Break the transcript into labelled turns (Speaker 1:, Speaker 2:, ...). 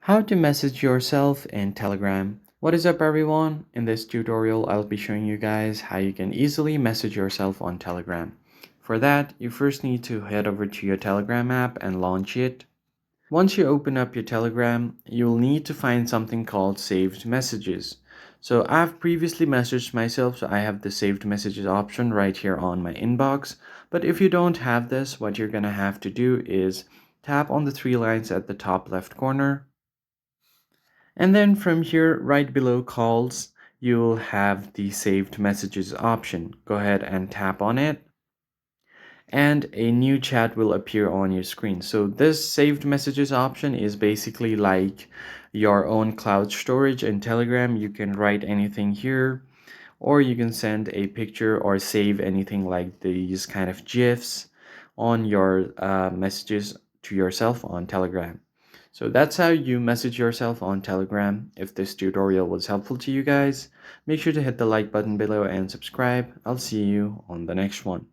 Speaker 1: How to message yourself in Telegram. What is up everyone? In this tutorial, I'll be showing you guys how you can easily message yourself on Telegram. For that, you first need to head over to your Telegram app and launch it. Once you open up your Telegram, you'll need to find something called saved messages. So I've previously messaged myself, so I have the saved messages option right here on my inbox. But if you don't have this, what you're gonna have to do is tap on the three lines at the top left corner. And then from here, right below calls, you'll have the saved messages option. Go ahead and tap on it and a new chat will appear on your screen. So this saved messages option is basically like your own cloud storage in Telegram. You can write anything here, or you can send a picture or save anything like these kind of GIFs on your messages to yourself on Telegram. So that's how you message yourself on Telegram. If this tutorial was helpful to you guys, make sure to hit the like button below and subscribe. I'll see you on the next one.